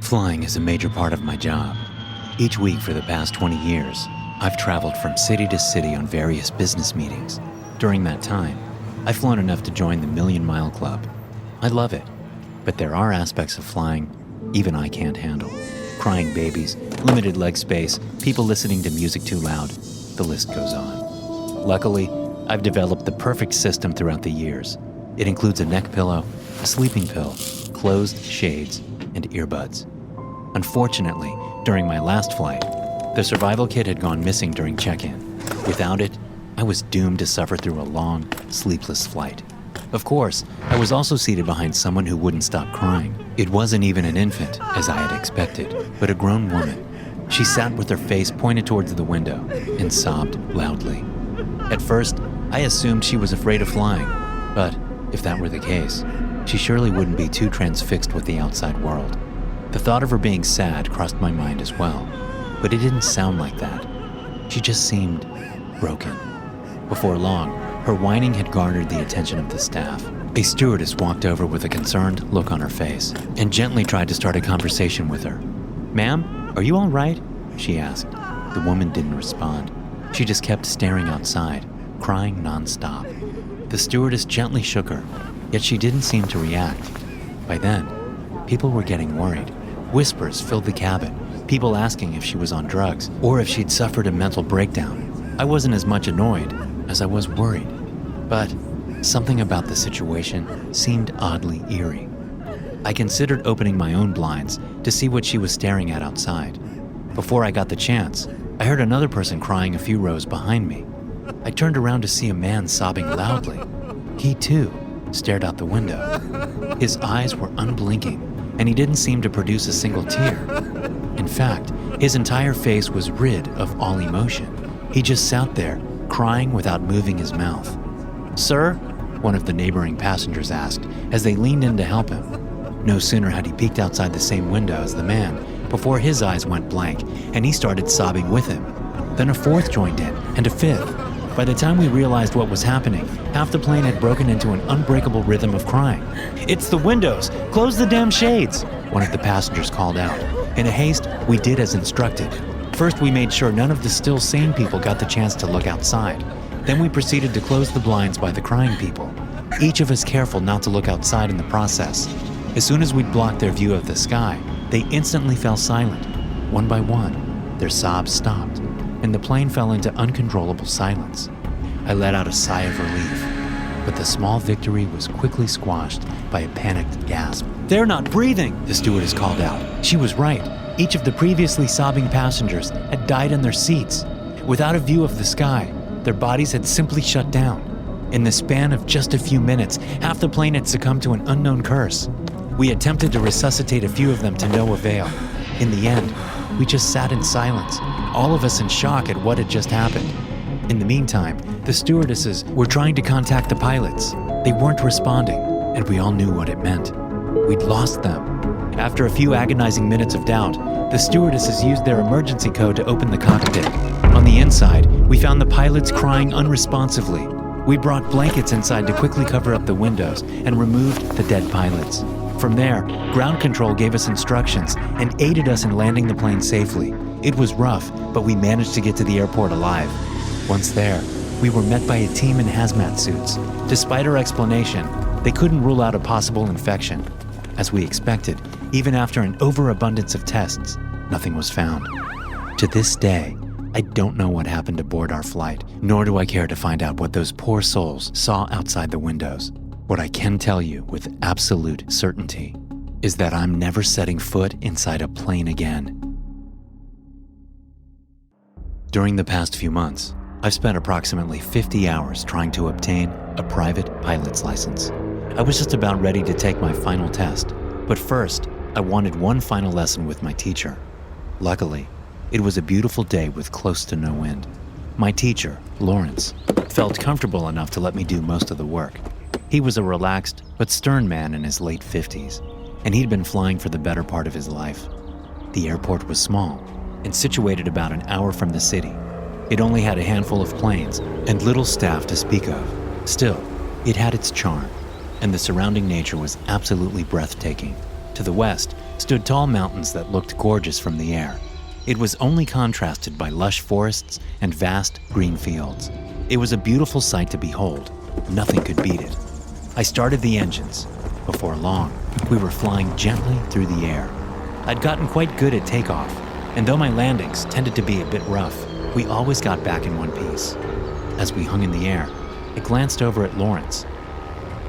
Flying is a major part of my job. Each week for the past 20 years, I've traveled from city to city on various business meetings. During that time, I've flown enough to join the Million Mile Club. I love it, but there are aspects of flying even I can't handle. Crying babies, limited leg space, people listening to music too loud, the list goes on. Luckily, I've developed the perfect system throughout the years. It includes a neck pillow, a sleeping pill, closed shades, and earbuds. Unfortunately, during my last flight, the survival kit had gone missing during check-in. Without it, I was doomed to suffer through a long, sleepless flight. Of course, I was also seated behind someone who wouldn't stop crying. It wasn't even an infant, as I had expected, but a grown woman. She sat with her face pointed towards the window and sobbed loudly. At first, I assumed she was afraid of flying, but if that were the case, she surely wouldn't be too transfixed with the outside world. The thought of her being sad crossed my mind as well, but it didn't sound like that. She just seemed broken. Before long, her whining had garnered the attention of the staff. A stewardess walked over with a concerned look on her face and gently tried to start a conversation with her. "Ma'am, are you all right?" she asked. The woman didn't respond. She just kept staring outside, crying nonstop. The stewardess gently shook her, yet she didn't seem to react. By then, people were getting worried. Whispers filled the cabin, people asking if she was on drugs or if she'd suffered a mental breakdown. I wasn't as much annoyed as I was worried, but something about the situation seemed oddly eerie. I considered opening my own blinds to see what she was staring at outside. Before I got the chance, I heard another person crying a few rows behind me. I turned around to see a man sobbing loudly. He too stared out the window. His eyes were unblinking, and he didn't seem to produce a single tear. In fact, his entire face was rid of all emotion. He just sat there, crying without moving his mouth. "Sir?" one of the neighboring passengers asked as they leaned in to help him. No sooner had he peeked outside the same window as the man before his eyes went blank and he started sobbing with him. Then a fourth joined in, and a fifth. By the time we realized what was happening, half the plane had broken into an unbreakable rhythm of crying. "It's the windows! Close the damn shades!" one of the passengers called out. In a haste, we did as instructed. First, we made sure none of the still sane people got the chance to look outside. Then we proceeded to close the blinds by the crying people, each of us careful not to look outside in the process. As soon as we'd blocked their view of the sky, they instantly fell silent. One by one, their sobs stopped, and the plane fell into uncontrollable silence. I let out a sigh of relief, but the small victory was quickly squashed by a panicked gasp. "They're not breathing!" the stewardess called out. She was right. Each of the previously sobbing passengers had died in their seats. Without a view of the sky, their bodies had simply shut down. In the span of just a few minutes, half the plane had succumbed to an unknown curse. We attempted to resuscitate a few of them to no avail. In the end, we just sat in silence, all of us in shock at what had just happened. In the meantime, the stewardesses were trying to contact the pilots. They weren't responding, and we all knew what it meant. We'd lost them. After a few agonizing minutes of doubt, the stewardesses used their emergency code to open the cockpit. On the inside, we found the pilots crying unresponsively. We brought blankets inside to quickly cover up the windows and removed the dead pilots. From there, ground control gave us instructions and aided us in landing the plane safely. It was rough, but we managed to get to the airport alive. Once there, we were met by a team in hazmat suits. Despite our explanation, they couldn't rule out a possible infection. As we expected, even after an overabundance of tests, nothing was found. To this day, I don't know what happened aboard our flight, nor do I care to find out what those poor souls saw outside the windows. What I can tell you with absolute certainty is that I'm never setting foot inside a plane again. During the past few months, I've spent approximately 50 hours trying to obtain a private pilot's license. I was just about ready to take my final test, but first, I wanted one final lesson with my teacher. Luckily, it was a beautiful day with close to no wind. My teacher, Lawrence, felt comfortable enough to let me do most of the work. He was a relaxed but stern man in his late 50s, and he'd been flying for the better part of his life. The airport was small and situated about an hour from the city. It only had a handful of planes and little staff to speak of. Still, it had its charm, and the surrounding nature was absolutely breathtaking. To the west, stood tall mountains that looked gorgeous from the air. It was only contrasted by lush forests and vast green fields. It was a beautiful sight to behold. Nothing could beat it. I started the engines. Before long, we were flying gently through the air. I'd gotten quite good at takeoff, and though my landings tended to be a bit rough, we always got back in one piece. As we hung in the air, I glanced over at Lawrence.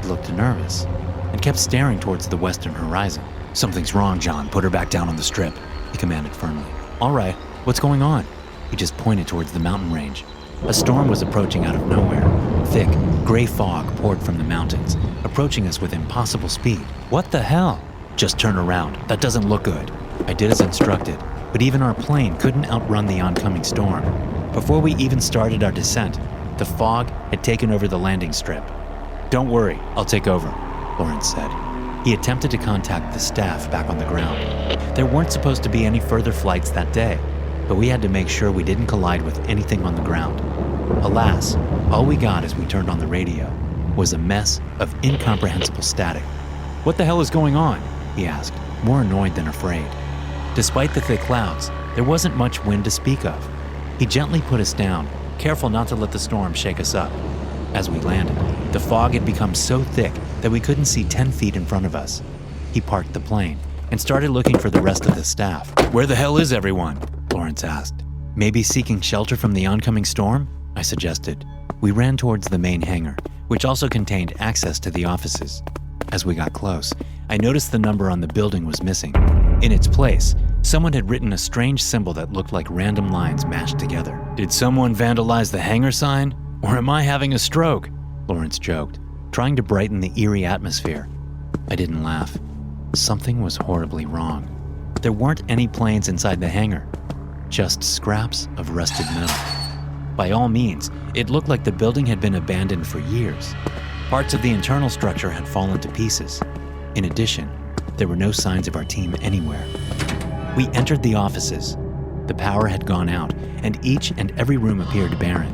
He looked nervous and kept staring towards the western horizon. "Something's wrong, John. Put her back down on the strip," he commanded firmly. "All right, what's going on?" He just pointed towards the mountain range. A storm was approaching out of nowhere. Thick, gray fog poured from the mountains, approaching us with impossible speed. "What the hell?" "Just turn around. That doesn't look good." I did as instructed, but even our plane couldn't outrun the oncoming storm. Before we even started our descent, the fog had taken over the landing strip. "Don't worry, I'll take over," Lawrence said. He attempted to contact the staff back on the ground. There weren't supposed to be any further flights that day, but we had to make sure we didn't collide with anything on the ground. Alas, all we got as we turned on the radio was a mess of incomprehensible static. "What the hell is going on?" he asked, more annoyed than afraid. Despite the thick clouds, there wasn't much wind to speak of. He gently put us down, careful not to let the storm shake us up. As we landed, the fog had become so thick that we couldn't see 10 feet in front of us. He parked the plane and started looking for the rest of the staff. "Where the hell is everyone?" Lawrence asked. "Maybe seeking shelter from the oncoming storm?" I suggested. We ran towards the main hangar, which also contained access to the offices. As we got close, I noticed the number on the building was missing. In its place, someone had written a strange symbol that looked like random lines mashed together. "Did someone vandalize the hangar sign? Or am I having a stroke?" Lawrence joked, trying to brighten the eerie atmosphere. I didn't laugh. Something was horribly wrong. There weren't any planes inside the hangar, just scraps of rusted metal. By all means, it looked like the building had been abandoned for years. Parts of the internal structure had fallen to pieces. In addition, there were no signs of our team anywhere. We entered the offices. The power had gone out, and each and every room appeared barren.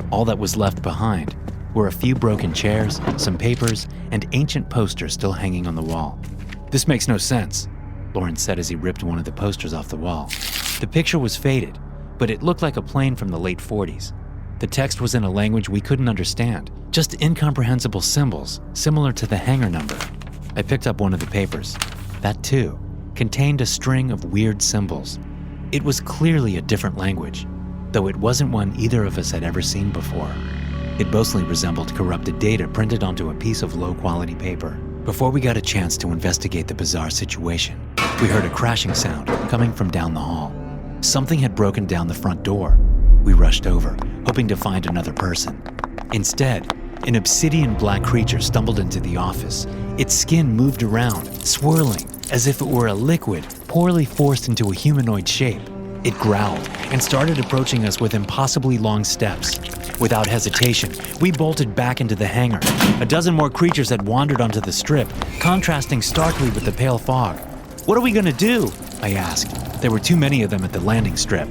All that was left behind were a few broken chairs, some papers, and ancient posters still hanging on the wall. "This makes no sense," Lawrence said as he ripped one of the posters off the wall. The picture was faded, but it looked like a plane from the late 40s. The text was in a language we couldn't understand, just incomprehensible symbols, similar to the hangar number. I picked up one of the papers. That, too, contained a string of weird symbols. It was clearly a different language, though it wasn't one either of us had ever seen before. It mostly resembled corrupted data printed onto a piece of low-quality paper. Before we got a chance to investigate the bizarre situation, we heard a crashing sound coming from down the hall. Something had broken down the front door. We rushed over, hoping to find another person. Instead, an obsidian black creature stumbled into the office. Its skin moved around, swirling, as if it were a liquid poorly forced into a humanoid shape. It growled and started approaching us with impossibly long steps. Without hesitation, we bolted back into the hangar. A dozen more creatures had wandered onto the strip, contrasting starkly with the pale fog. "What are we gonna do?" I asked. There were too many of them at the landing strip.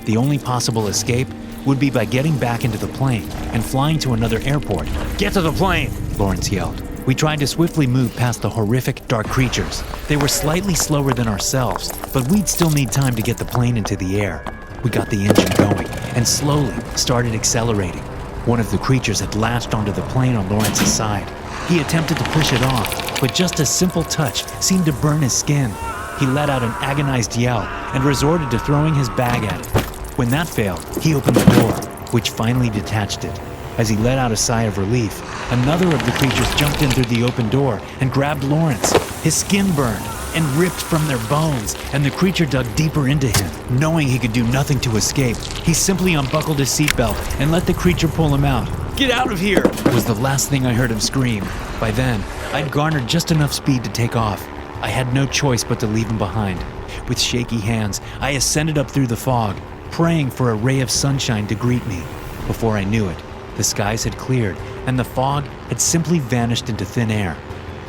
The only possible escape would be by getting back into the plane and flying to another airport. "Get to the plane!" Lawrence yelled. We tried to swiftly move past the horrific, dark creatures. They were slightly slower than ourselves, but we'd still need time to get the plane into the air. We got the engine going and slowly started accelerating. One of the creatures had latched onto the plane on Lawrence's side. He attempted to push it off, but just a simple touch seemed to burn his skin. He let out an agonized yell and resorted to throwing his bag at it. When that failed, he opened the door, which finally detached it. As he let out a sigh of relief, another of the creatures jumped in through the open door and grabbed Lawrence. His skin burned and ripped from their bones, and the creature dug deeper into him. Knowing he could do nothing to escape, he simply unbuckled his seatbelt and let the creature pull him out. "Get out of here!" was the last thing I heard him scream. By then, I'd garnered just enough speed to take off. I had no choice but to leave him behind. With shaky hands, I ascended up through the fog, praying for a ray of sunshine to greet me. Before I knew it, the skies had cleared, and the fog had simply vanished into thin air.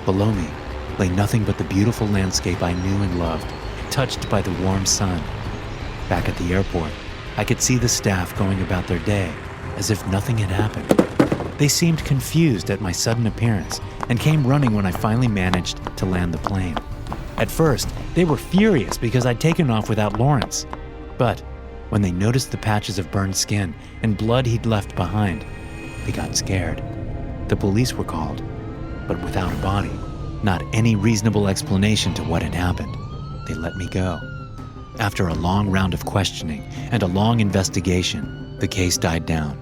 Below me lay nothing but the beautiful landscape I knew and loved, touched by the warm sun. Back at the airport, I could see the staff going about their day, as if nothing had happened. They seemed confused at my sudden appearance, and came running when I finally managed to land the plane. At first, they were furious because I'd taken off without Lawrence. But when they noticed the patches of burned skin and blood he'd left behind, they got scared. The police were called, but without a body, not any reasonable explanation to what had happened. They let me go. After a long round of questioning and a long investigation, the case died down.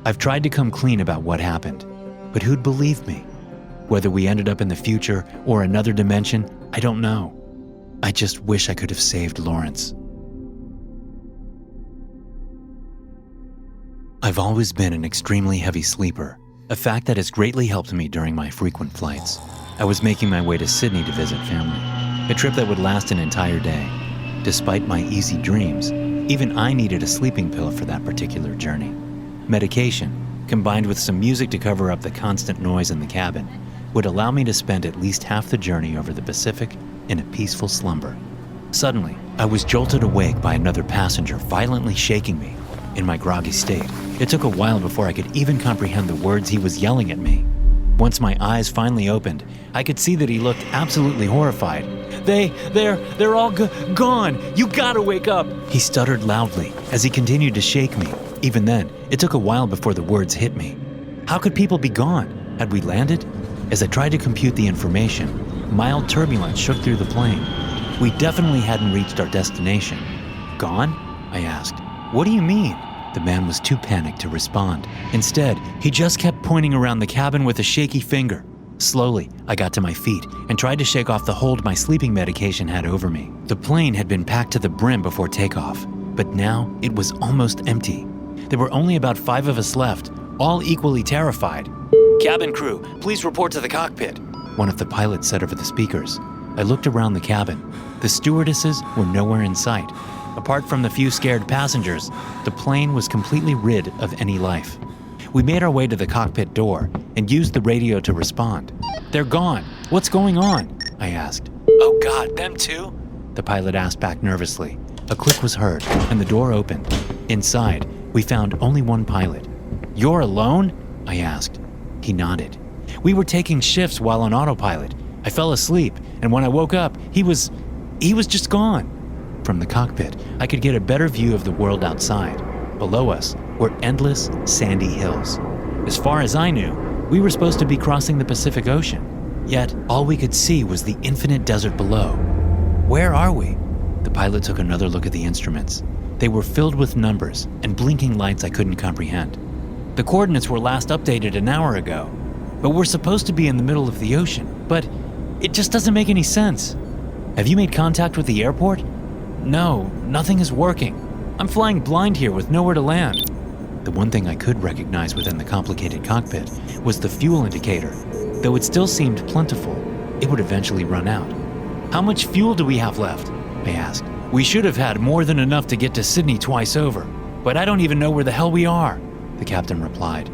I've tried to come clean about what happened, but who'd believe me? Whether we ended up in the future or another dimension, I don't know. I just wish I could have saved Lawrence. I've always been an extremely heavy sleeper, a fact that has greatly helped me during my frequent flights. I was making my way to Sydney to visit family, a trip that would last an entire day. Despite my easy dreams, even I needed a sleeping pill for that particular journey. Medication, combined with some music to cover up the constant noise in the cabin, would allow me to spend at least half the journey over the Pacific in a peaceful slumber. Suddenly, I was jolted awake by another passenger violently shaking me. In my groggy state, it took a while before I could even comprehend the words he was yelling at me. Once my eyes finally opened, I could see that he looked absolutely horrified. They're all gone. You gotta wake up. He stuttered loudly as he continued to shake me. Even then, it took a while before the words hit me. How could people be gone? Had we landed? As I tried to compute the information, mild turbulence shook through the plane. We definitely hadn't reached our destination. Gone? I asked. What do you mean? The man was too panicked to respond. Instead, he just kept pointing around the cabin with a shaky finger. Slowly, I got to my feet and tried to shake off the hold my sleeping medication had over me. The plane had been packed to the brim before takeoff, but now it was almost empty. There were only about 5 of us left, all equally terrified. "Cabin crew, please report to the cockpit," one of the pilots said over the speakers. I looked around the cabin. The stewardesses were nowhere in sight. Apart from the few scared passengers, the plane was completely rid of any life. We made our way to the cockpit door and used the radio to respond. "They're gone. What's going on?" I asked. "Oh God, them too?" the pilot asked back nervously. A click was heard and the door opened. Inside, we found only one pilot. "You're alone?" I asked. He nodded. "We were taking shifts while on autopilot. I fell asleep, and when I woke up, he was just gone." From the cockpit, I could get a better view of the world outside. Below us were endless, sandy hills. As far as I knew, we were supposed to be crossing the Pacific Ocean. Yet, all we could see was the infinite desert below. "Where are we?" The pilot took another look at the instruments. They were filled with numbers and blinking lights I couldn't comprehend. "The coordinates were last updated an hour ago, but we're supposed to be in the middle of the ocean. But it just doesn't make any sense. Have you made contact with the airport?" "No, nothing is working. I'm flying blind here with nowhere to land." The one thing I could recognize within the complicated cockpit was the fuel indicator. Though it still seemed plentiful, it would eventually run out. "How much fuel do we have left?" I asked. "We should have had more than enough to get to Sydney twice over, but I don't even know where the hell we are," the captain replied.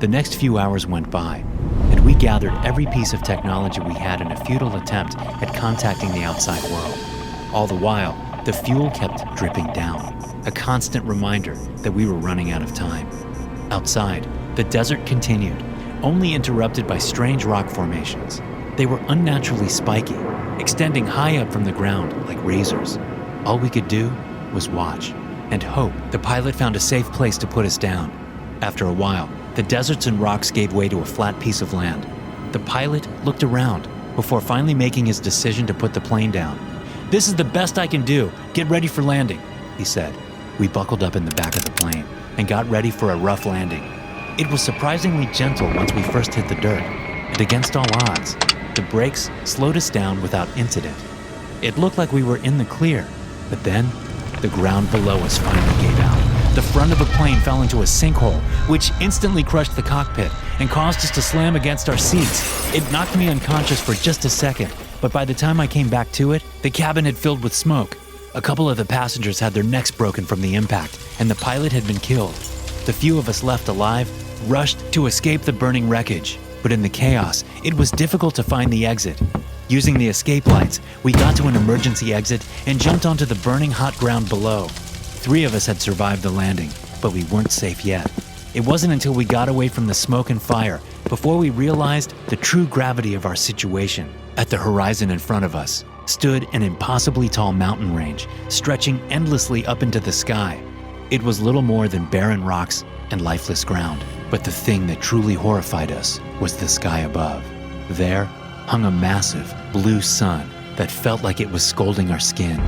The next few hours went by, and we gathered every piece of technology we had in a futile attempt at contacting the outside world. All the while, the fuel kept dripping down, a constant reminder that we were running out of time. Outside, the desert continued, only interrupted by strange rock formations. They were unnaturally spiky, extending high up from the ground like razors. All we could do was watch and hope the pilot found a safe place to put us down. After a while, the deserts and rocks gave way to a flat piece of land. The pilot looked around before finally making his decision to put the plane down. "This is the best I can do. Get ready for landing," he said. We buckled up in the back of the plane and got ready for a rough landing. It was surprisingly gentle once we first hit the dirt, and against all odds, the brakes slowed us down without incident. It looked like we were in the clear, but then the ground below us finally gave out. The front of the plane fell into a sinkhole, which instantly crushed the cockpit and caused us to slam against our seats. It knocked me unconscious for just a second, but by the time I came back to it, the cabin had filled with smoke. A couple of the passengers had their necks broken from the impact, and the pilot had been killed. The few of us left alive rushed to escape the burning wreckage, but in the chaos, it was difficult to find the exit. Using the escape lights, we got to an emergency exit and jumped onto the burning hot ground below. 3 of us had survived the landing, but we weren't safe yet. It wasn't until we got away from the smoke and fire before we realized the true gravity of our situation. At the horizon in front of us, stood an impossibly tall mountain range stretching endlessly up into the sky. It was little more than barren rocks and lifeless ground, but the thing that truly horrified us was the sky above. There hung a massive blue sun that felt like it was scalding our skin.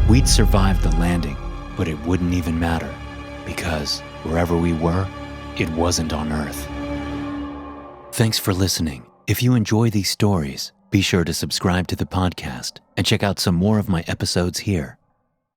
We'd survived the landing, but it wouldn't even matter, because wherever we were, it wasn't on Earth. Thanks for listening. If you enjoy these stories, be sure to subscribe to the podcast and check out some more of my episodes here.